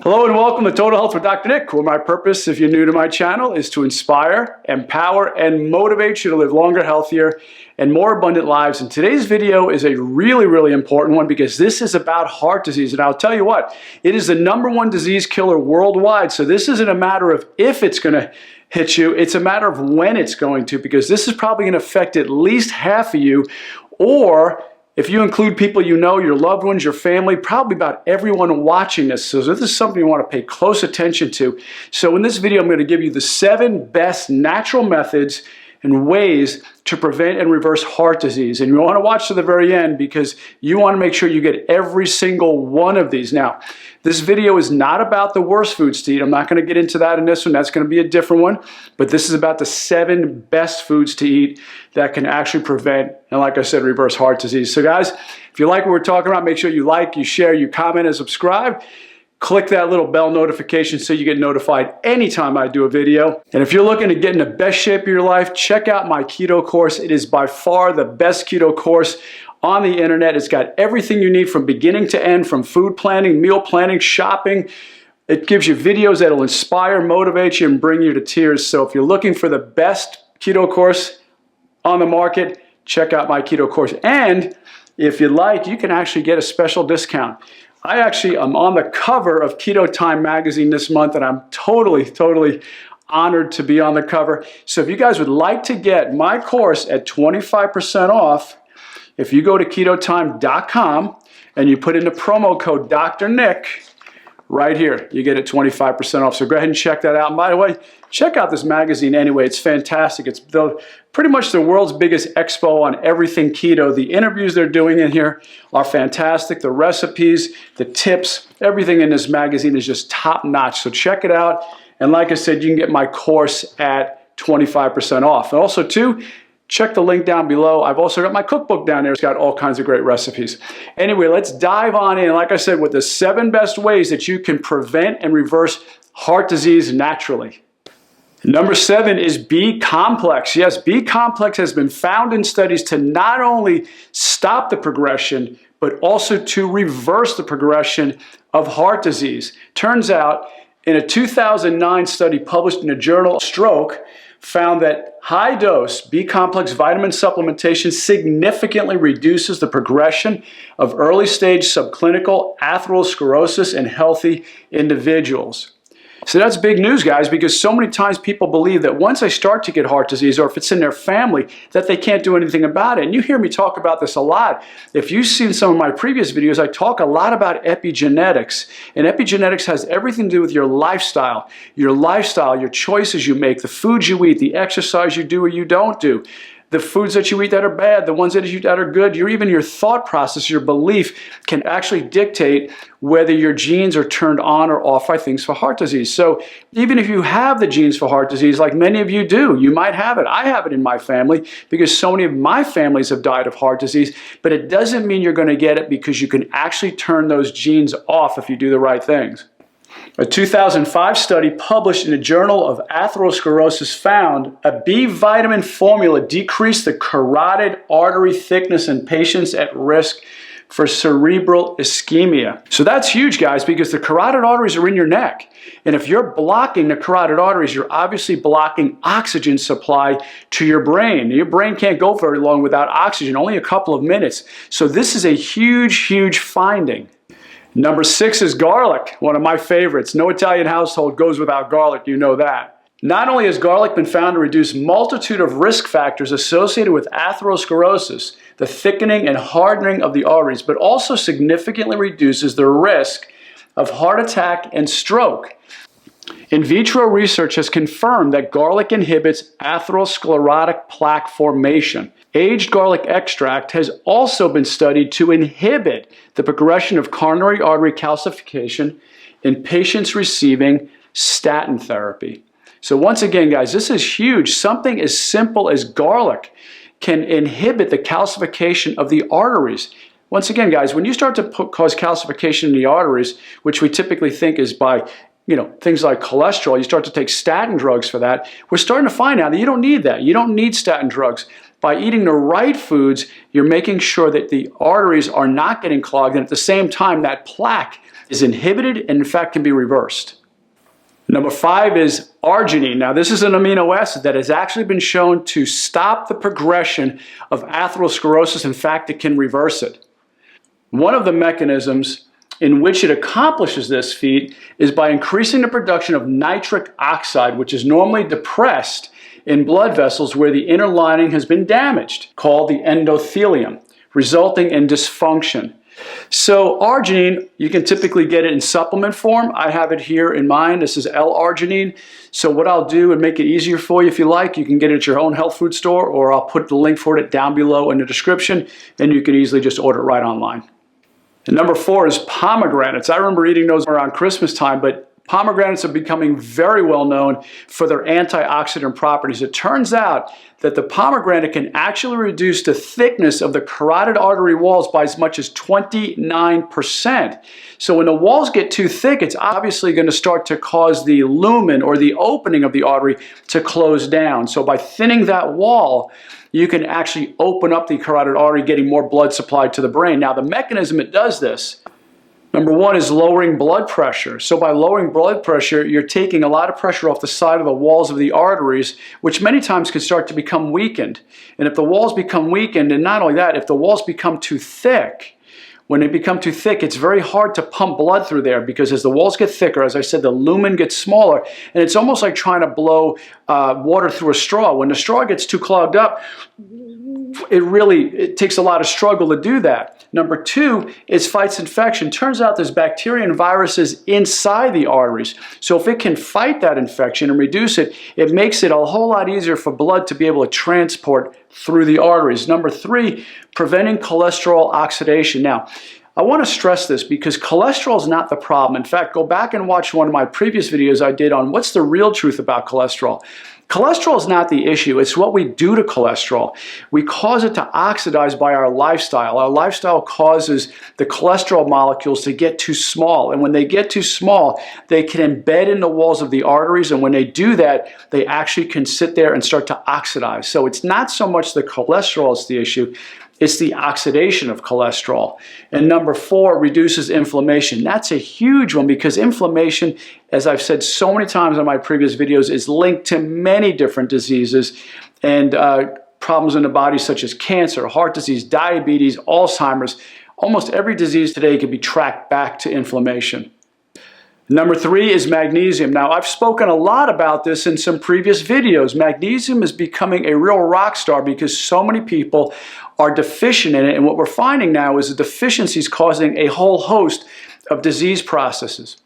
Hello and welcome to Total Health with Dr. Nick, where my purpose, if you're new to my channel, is to inspire, empower, and motivate you to live longer, healthier, and more abundant lives. And today's video is a really important one because this is about heart disease. And I'll tell you what, it is the #1 disease killer worldwide. So this isn't a matter of if it's going to hit you, it's a matter of when it's going to, because this is probably going to affect at least half of you, or if you include people you know, your loved ones, your family, probably about everyone watching this. So this is something you want to pay close attention to. So in this video, I'm going to give you the 7 best natural methods and ways to prevent and reverse heart disease. And you want to watch to the very end because you want to make sure you get every single one of these. Now, this video is not about the worst foods to eat. I'm not going to get into that in this one. That's going to be a different one. But this is about the 7 best foods to eat that can actually prevent and, like I said, reverse heart disease. So guys, if you like what we're talking about, make sure you like, you share, you comment, and subscribe. Click that little bell notification so you get notified anytime I do a video. And if you're looking to get in the best shape of your life, check out my keto course. It is by far the best keto course on the internet. It's got everything you need from beginning to end, from food planning, meal planning, shopping. It gives you videos that will inspire, motivate you, and bring you to tears. So if you're looking for the best keto course on the market, check out my keto course. And if you'd like, you can actually get a special discount. I actually am on the cover of Keto Time magazine this month, and I'm totally honored to be on the cover. So if you guys would like to get my course at 25% off, if you go to ketotime.com and you put in the promo code Dr. Nick, right here, you get it 25% off. So go ahead and check that out. And by the way, check out this magazine anyway. It's fantastic. It's pretty much the world's biggest expo on everything keto. The interviews they're doing in here are fantastic. The recipes, the tips, everything in this magazine is just top notch. So check it out. And like I said, you can get my course at 25% off. And also too, check the link down below. I've also got my cookbook down there. It's got all kinds of great recipes. Anyway, let's dive on in, like I said, with the 7 best ways that you can prevent and reverse heart disease naturally. Number 7 is BComplex. Yes, BComplex has been found in studies to not only stop the progression, but also to reverse the progression of heart disease. Turns out, in a 2009 study published in the journal Stroke, found that high-dose B-complex vitamin supplementation significantly reduces the progression of early-stage subclinical atherosclerosis in healthy individuals. So that's big news, guys, because so many times people believe that once they start to get heart disease, or if it's in their family, that they can't do anything about it. And you hear me talk about this a lot. If you've seen some of my previous videos, I talk a lot about epigenetics. And epigenetics has everything to do with your lifestyle, your choices you make, the foods you eat, the exercise you do or you don't do, the foods that you eat that are bad, the ones that you eat that are good, even your thought process, your belief can actually dictate whether your genes are turned on or off by things for heart disease. So even if you have the genes for heart disease, like many of you do, you might have it. I have it in my family because so many of my families have died of heart disease, but it doesn't mean you're going to get it because you can actually turn those genes off if you do the right things. A 2005 study published in the Journal of Atherosclerosis found a B vitamin formula decreased the carotid artery thickness in patients at risk for cerebral ischemia. So that's huge, guys, because the carotid arteries are in your neck. And if you're blocking the carotid arteries, you're obviously blocking oxygen supply to your brain. Your brain can't go very long without oxygen, only a couple of minutes. So this is a huge finding. Number 6 is garlic, one of my favorites. No Italian household goes without garlic, you know that. Not only has garlic been found to reduce multitude of risk factors associated with atherosclerosis, the thickening and hardening of the arteries, but also significantly reduces the risk of heart attack and stroke. In vitro research has confirmed that garlic inhibits atherosclerotic plaque formation. Aged garlic extract has also been studied to inhibit the progression of coronary artery calcification in patients receiving statin therapy. So once again, guys, this is huge. Something as simple as garlic can inhibit the calcification of the arteries. Once again, guys, when you start to cause calcification in the arteries, which we typically think is by things like cholesterol, you start to take statin drugs for that. We're starting to find out that you don't need that. You don't need statin drugs. by eating the right foods, you're making sure that the arteries are not getting clogged, and at the same time, that plaque is inhibited and in fact can be reversed. Number 5 is arginine. Now, this is an amino acid that has actually been shown to stop the progression of atherosclerosis. In fact, it can reverse it. One of the mechanisms in which it accomplishes this feat is by increasing the production of nitric oxide, which is normally depressed in blood vessels where the inner lining has been damaged, called the endothelium, resulting in dysfunction. So arginine, you can typically get it in supplement form. I have it here in mine. This is L-arginine. So what I'll do and make it easier for you if you like, you can get it at your own health food store, or I'll put the link for it down below in the description, and you can easily just order it right online. And number 4 is pomegranates. I remember eating those around Christmas time, but pomegranates are becoming very well known for their antioxidant properties. It turns out that the pomegranate can actually reduce the thickness of the carotid artery walls by as much as 29%. So when the walls get too thick, it's obviously going to start to cause the lumen, or the opening of the artery, to close down. So by thinning that wall, you can actually open up the carotid artery, getting more blood supplied to the brain. Now, the mechanism it does this, number 1 is lowering blood pressure. So by lowering blood pressure, you're taking a lot of pressure off the side of the walls of the arteries, which many times can start to become weakened. And if the walls become weakened, and not only that, if the walls become too thick, when they become too thick, it's very hard to pump blood through there, because as the walls get thicker, as I said, the lumen gets smaller, and it's almost like trying to blow water through a straw. When the straw gets too clogged up, it takes a lot of struggle to do that. Number 2 is fights infection. Turns out there's bacteria and viruses inside the arteries. So if it can fight that infection and reduce it, it makes it a whole lot easier for blood to be able to transport through the arteries. Number 3, preventing cholesterol oxidation. Now, I want to stress this because cholesterol is not the problem. In fact, go back and watch one of my previous videos I did on what's the real truth about cholesterol. Cholesterol is not the issue. It's what we do to cholesterol. We cause it to oxidize by our lifestyle. Our lifestyle causes the cholesterol molecules to get too small. And when they get too small, they can embed in the walls of the arteries. And when they do that, they actually can sit there and start to oxidize. So it's not so much the cholesterol is the issue. It's the oxidation of cholesterol. And number 4, reduces inflammation. That's a huge one, because inflammation, as I've said so many times in my previous videos, is linked to many different diseases and problems in the body, such as cancer, heart disease, diabetes, Alzheimer's. Almost every disease today can be tracked back to inflammation. Number 3 is magnesium. Now, I've spoken a lot about this in some previous videos. Magnesium is becoming a real rock star because so many people are deficient in it, and what we're finding now is the deficiency is causing a whole host of disease processes.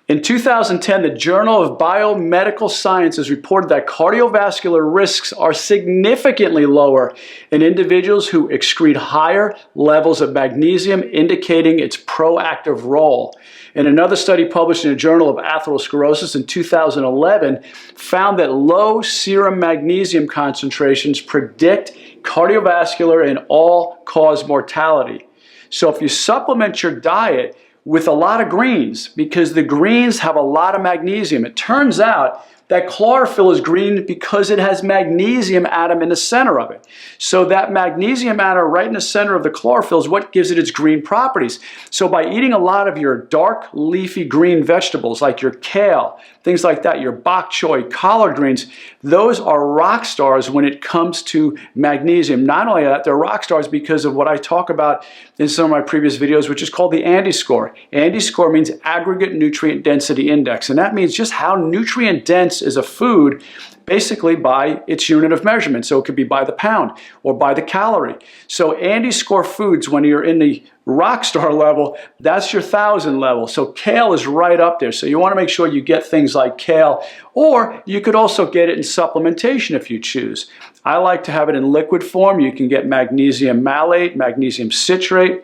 In 2010, the Journal of Biomedical Sciences reported that cardiovascular risks are significantly lower in individuals who excrete higher levels of magnesium, indicating its proactive role. And another study published in the Journal of Atherosclerosis in 2011 found that low serum magnesium concentrations predict cardiovascular and all-cause mortality. So if you supplement your diet with a lot of greens, because the greens have a lot of magnesium, it turns out that chlorophyll is green because it has magnesium atom in the center of it. So that magnesium atom right in the center of the chlorophyll is what gives it its green properties. So by eating a lot of your dark leafy green vegetables like your kale, things like that, your bok choy, collard greens, those are rock stars when it comes to magnesium. Not only that, they're rock stars because of what I talk about in some of my previous videos, which is called the ANDI score. ANDI score means aggregate nutrient density index, and that means just how nutrient dense is a food basically by its unit of measurement. So it could be by the pound or by the calorie. So ANDI score foods, when you're in the rock star level, that's your 1,000 level. So kale is right up there. So you want to make sure you get things like kale, or you could also get it in supplementation if you choose. I like to have it in liquid form. You can get magnesium malate, magnesium citrate,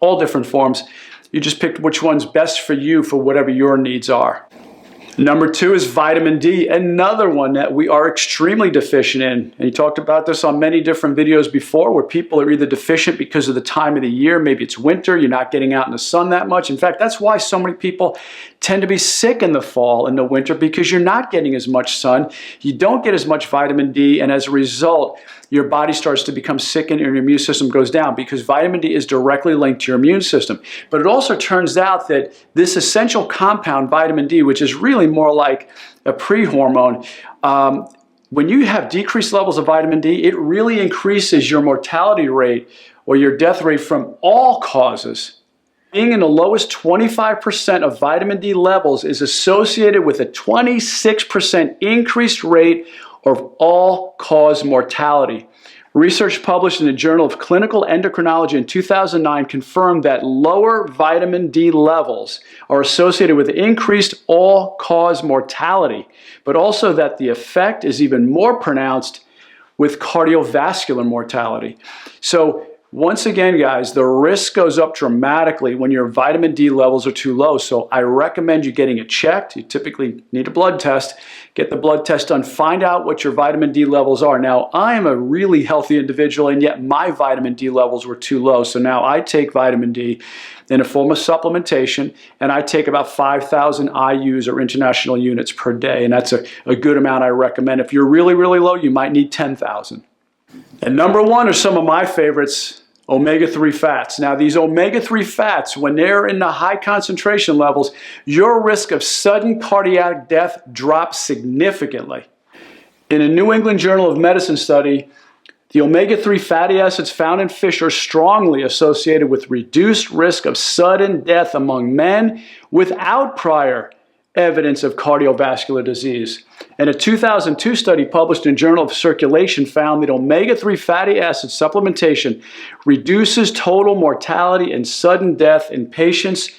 all different forms. You just pick which one's best for you for whatever your needs are. Number 2 is vitamin D, another one that we are extremely deficient in. And you talked about this on many different videos before, where people are either deficient because of the time of the year. Maybe it's winter, you're not getting out in the sun that much. In fact, that's why so many people tend to be sick in the fall and the winter because you're not getting as much sun, you don't get as much vitamin D, and as a result, your body starts to become sick and your immune system goes down because vitamin D is directly linked to your immune system. But it also turns out that this essential compound, vitamin D, which is really more like a pre-hormone, when you have decreased levels of vitamin D, it really increases your mortality rate or your death rate from all causes. Being in the lowest 25% of vitamin D levels is associated with a 26% increased rate of all-cause mortality. Research published in the Journal of Clinical Endocrinology in 2009 confirmed that lower vitamin D levels are associated with increased all-cause mortality, but also that the effect is even more pronounced with cardiovascular mortality. So once again, guys, the risk goes up dramatically when your vitamin D levels are too low. So I recommend you getting it checked. You typically need a blood test. Get the blood test done. Find out what your vitamin D levels are. Now, I am a really healthy individual, and yet my vitamin D levels were too low. So now I take vitamin D in a form of supplementation, and I take about 5,000 IUs or international units per day, and that's a good amount I recommend. If you're really, really low, you might need 10,000. And number one are some of my favorites, omega-3 fats. Now, these omega-3 fats, when they're in the high concentration levels, your risk of sudden cardiac death drops significantly. In a New England Journal of Medicine study, the omega-3 fatty acids found in fish are strongly associated with reduced risk of sudden death among men without prior evidence of cardiovascular disease. And a 2002 study published in Journal of Circulation found that omega-3 fatty acid supplementation reduces total mortality and sudden death in patients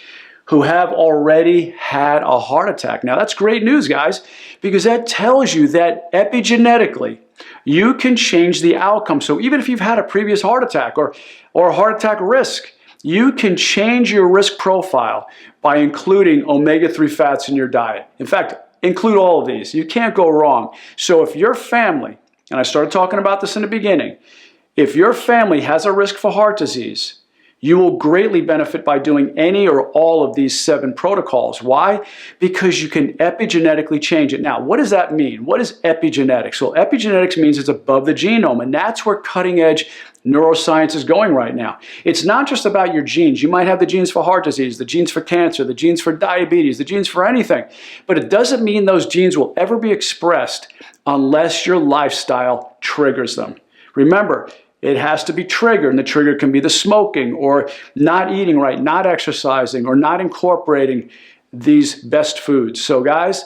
who have already had a heart attack. Now that's great news, guys, because that tells you that epigenetically you can change the outcome. So even if you've had a previous heart attack or a heart attack risk, you can change your risk profile by including omega-3 fats in your diet. In fact, include all of these. You can't go wrong. So if your family, and I started talking about this in the beginning, if your family has a risk for heart disease, you will greatly benefit by doing any or all of these 7 protocols. Why? Because you can epigenetically change it. Now, what does that mean? What is epigenetics? Well, epigenetics means it's above the genome, and that's where cutting-edge neuroscience is going right now. It's not just about your genes. You might have the genes for heart disease, the genes for cancer, the genes for diabetes, the genes for anything. But it doesn't mean those genes will ever be expressed unless your lifestyle triggers them. Remember, it has to be triggered, and the trigger can be the smoking or not eating right, not exercising, or not incorporating these best foods. So guys,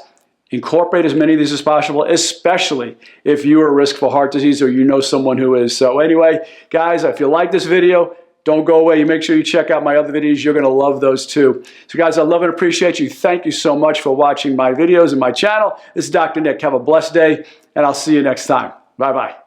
incorporate as many of these as possible, especially if you are at risk for heart disease or you know someone who is. So anyway, guys, if you like this video, don't go away. You make sure you check out my other videos. You're going to love those too. So guys, I love and appreciate you. Thank you so much for watching my videos and my channel. This is Dr. Nick. Have a blessed day, and I'll see you next time. Bye-bye.